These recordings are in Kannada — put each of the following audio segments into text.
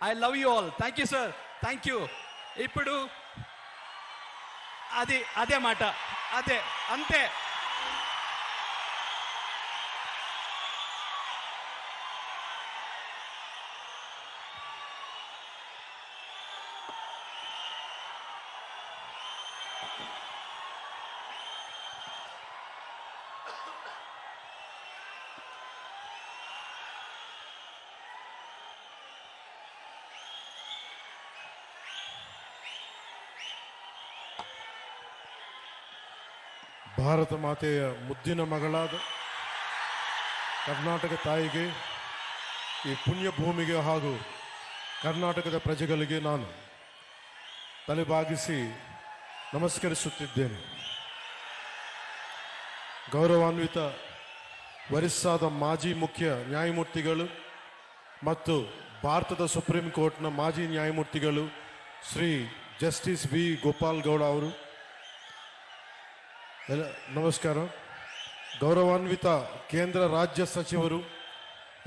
I love you all. Thank you sir, thank you. ఇప్పుడు అదే మాట, అదే అంతే. ಭಾರತ ಮಾತೆಯ ಮುದ್ದಿನ ಮಗಳಾದ ಕರ್ನಾಟಕ ತಾಯಿಗೆ, ಈ ಪುಣ್ಯ ಭೂಮಿಗೆ ಹಾಗೂ ಕರ್ನಾಟಕದ ಪ್ರಜೆಗಳಿಗೆ ನಾನು ತಲೆಬಾಗಿಸಿ ನಮಸ್ಕರಿಸುತ್ತಿದ್ದೇನೆ. ಗೌರವಾನ್ವಿತ ಒರಿಸ್ಸಾದ ಮಾಜಿ ಮುಖ್ಯ ನ್ಯಾಯಮೂರ್ತಿಗಳು ಮತ್ತು ಭಾರತದ ಸುಪ್ರೀಂ ಕೋರ್ಟ್ನ ಮಾಜಿ ನ್ಯಾಯಮೂರ್ತಿಗಳು ಶ್ರೀ ಜಸ್ಟಿಸ್ ವಿ ಗೋಪಾಲ್ ಗೌಡ ಅವರು, ನಮಸ್ಕಾರ. ಗೌರವಾನ್ವಿತ ಕೇಂದ್ರ ರಾಜ್ಯ ಸಚಿವರು,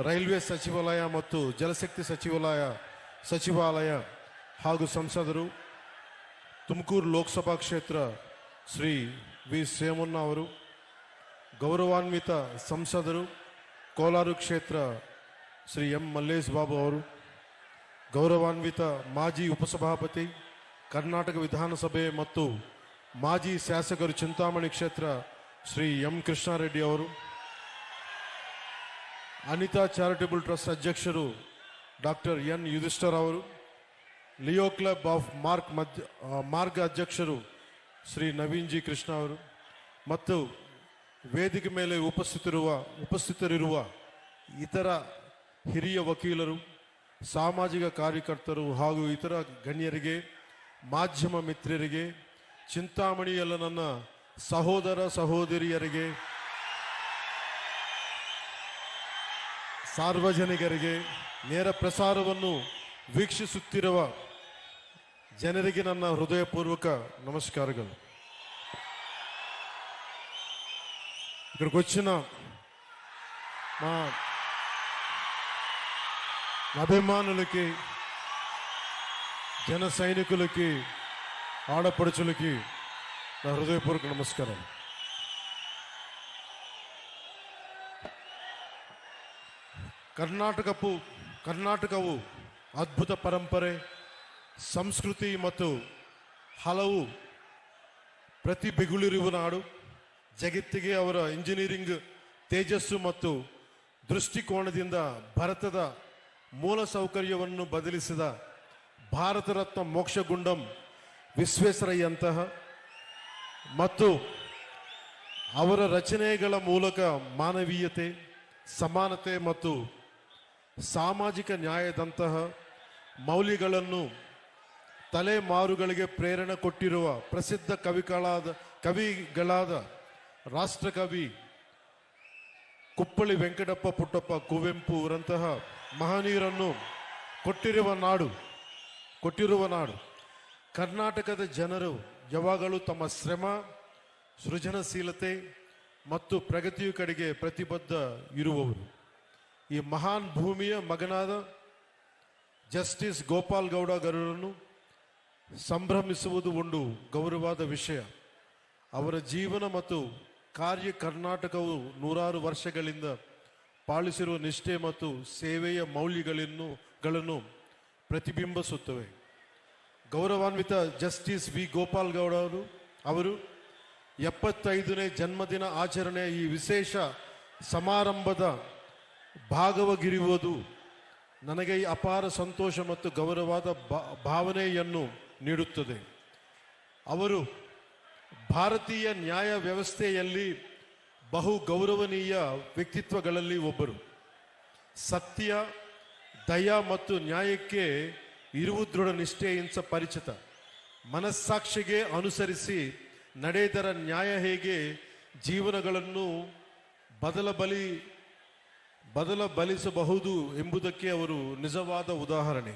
ರೈಲ್ವೆ ಸಚಿವಾಲಯ ಮತ್ತು ಜಲಶಕ್ತಿ ಸಚಿವಾಲಯ ಹಾಗೂ ಸಂಸದರು, ತುಮಕೂರು ಲೋಕಸಭಾ ಕ್ಷೇತ್ರ ಶ್ರೀ ವಿ ಸೋಮಣ್ಣ ಅವರು, ಗೌರವಾನ್ವಿತ ಸಂಸದರು, ಕೋಲಾರ ಕ್ಷೇತ್ರ ಶ್ರೀ ಎಂ ಮಲ್ಲೇಶ್ ಬಾಬು ಅವರು, ಗೌರವಾನ್ವಿತ ಮಾಜಿ ಉಪಸಭಾಪತಿ ಕರ್ನಾಟಕ ವಿಧಾನಸಭೆ ಮತ್ತು ಮಾಜಿ ಶಾಸಕರು ಚಿಂತಾಮಣಿ ಕ್ಷೇತ್ರ ಶ್ರೀ ಎಂ ಕೃಷ್ಣಾರೆಡ್ಡಿ ಅವರು, ಅನಿತಾ ಚಾರಿಟಬಲ್ ಟ್ರಸ್ಟ್ ಅಧ್ಯಕ್ಷರು ಡಾಕ್ಟರ್ ಎನ್ ಯುಧಿಷ್ಠರ್ ಅವರು, ಲಿಯೋ ಕ್ಲಬ್ ಆಫ್ ಮಾರ್ಗ್ ಅಧ್ಯಕ್ಷರು ಶ್ರೀ ನವೀನ್ ಜಿ ಕೃಷ್ಣ ಅವರು ಮತ್ತು ವೇದಿಕೆ ಮೇಲೆ ಉಪಸ್ಥಿತರಿರುವ ಇತರ ಹಿರಿಯ ವಕೀಲರು, ಸಾಮಾಜಿಕ ಕಾರ್ಯಕರ್ತರು ಹಾಗೂ ಇತರ ಗಣ್ಯರಿಗೆ, ಮಾಧ್ಯಮ ಮಿತ್ರರಿಗೆ, ಚಿಂತಾಮಣಿಯಲ್ಲ ನನ್ನ ಸಹೋದರ ಸಹೋದರಿಯರಿಗೆ, ಸಾರ್ವಜನಿಕರಿಗೆ, ನೇರ ಪ್ರಸಾರವನ್ನು ವೀಕ್ಷಿಸುತ್ತಿರುವ ಜನರಿಗೆ ನನ್ನ ಹೃದಯಪೂರ್ವಕ నమస్కారాలు. ఇక్కడికి వచ్చిన మా అభిమానులకి, జన సైనికులకి, ఆడపడుచులకి నా హృదయపూర్వక నమస్కారం. ಕರ್ನಾಟಕವು ಅದ್ಭುತ ಪರಂಪರೆ, ಸಂಸ್ಕೃತಿ ಮತ್ತು ಹಲವು ಪ್ರತಿಭೆಗಳಿರುವ ನಾಡು. ಜಗತ್ತಿಗೆ ಅವರ ಇಂಜಿನಿಯರಿಂಗ್ ತೇಜಸ್ಸು ಮತ್ತು ದೃಷ್ಟಿಕೋನದಿಂದ ಭಾರತದ ಮೂಲ ಸೌಕರ್ಯವನ್ನು ಬದಲಿಸಿದ ಭಾರತ ರತ್ನ ಮೋಕ್ಷಗುಂಡಂ ವಿಶ್ವೇಶ್ವರಯ್ಯಂತಹ ಮತ್ತು ಅವರ ರಚನೆಗಳ ಮೂಲಕ ಮಾನವೀಯತೆ, ಸಮಾನತೆ ಮತ್ತು ಸಾಮಾಜಿಕ ನ್ಯಾಯದಂತಹ ಮೌಲ್ಯಗಳನ್ನು ತಲೆಮಾರುಗಳಿಗೆ ಪ್ರೇರಣೆ ಕೊಟ್ಟಿರುವ ಪ್ರಸಿದ್ಧ ಕವಿಗಳಾದ ರಾಷ್ಟ್ರಕವಿ ಕುಪ್ಪಳಿ ವೆಂಕಟಪ್ಪ ಪುಟ್ಟಪ್ಪ ಕುವೆಂಪು ಅವರಂತಹ ಮಹನೀಯರನ್ನು ಕೊಟ್ಟಿರುವ ನಾಡು. ಕರ್ನಾಟಕದ ಜನರು ಯಾವಾಗಲೂ ತಮ್ಮ ಶ್ರಮ, ಸೃಜನಶೀಲತೆ ಮತ್ತು ಪ್ರಗತಿಯ ಕಡೆಗೆ ಪ್ರತಿಬದ್ಧ ಇರುವವರು. ಈ ಮಹಾನ್ ಭೂಮಿಯ ಮಗನಾದ ಜಸ್ಟಿಸ್ ಗೋಪಾಲ್ ಗೌಡ ಗೌಡರನ್ನು ಸಂಭ್ರಮಿಸುವುದು ಒಂದು ಗೌರವವಾದ ವಿಷಯ. ಅವರ ಜೀವನ ಮತ್ತು ಕಾರ್ಯ ಕರ್ನಾಟಕವು ನೂರಾರು ವರ್ಷಗಳಿಂದ ಪಾಲಿಸಿರುವ ನಿಷ್ಠೆ ಮತ್ತು ಸೇವೆಯ ಮೌಲ್ಯಗಳನ್ನು ಪ್ರತಿಬಿಂಬಿಸುತ್ತವೆ. ಗೌರವಾನ್ವಿತ ಜಸ್ಟಿಸ್ ವಿ ಗೋಪಾಲ್ ಗೌಡ ಅವರು 75ನೇ ಜನ್ಮದಿನ ಆಚರಣೆಯ ಈ ವಿಶೇಷ ಸಮಾರಂಭದ ಭಾಗವಾಗಿರುವುದು ನನಗೆ ಅಪಾರ ಸಂತೋಷ ಮತ್ತು ಗೌರವವಾದ ಭಾವನೆಯನ್ನು ನೀಡುತ್ತದೆ. ಅವರು ಭಾರತೀಯ ನ್ಯಾಯ ವ್ಯವಸ್ಥೆಯಲ್ಲಿ ಬಹು ಗೌರವನೀಯ ವ್ಯಕ್ತಿತ್ವಗಳಲ್ಲಿ ಒಬ್ಬರು. ಸತ್ಯ, ದಯ ಮತ್ತು ನ್ಯಾಯಕ್ಕೆ ಇರುವ ದೃಢ ನಿಷ್ಠೆಯಿಂದ ಪರಿಚಿತ. ಮನಸ್ಸಾಕ್ಷಿಗೆ ಅನುಸರಿಸಿ ನಡೆದರ ನ್ಯಾಯ ಹೇಗೆ ಜೀವನಗಳನ್ನು ಬದಲಬಲಿಸಬಹುದು ಎಂಬುದಕ್ಕೆ ಅವರು ನಿಜವಾದ ಉದಾಹರಣೆ.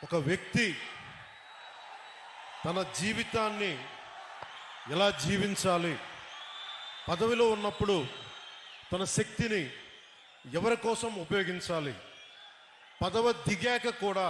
ఒక వ్యక్తి తన జీవితాన్ని ఎలా జీవించాలి, పదవిలో ఉన్నప్పుడు తన శక్తిని ఎవరి కోసం ఉపయోగించాలి, పదవి దిగాక కూడా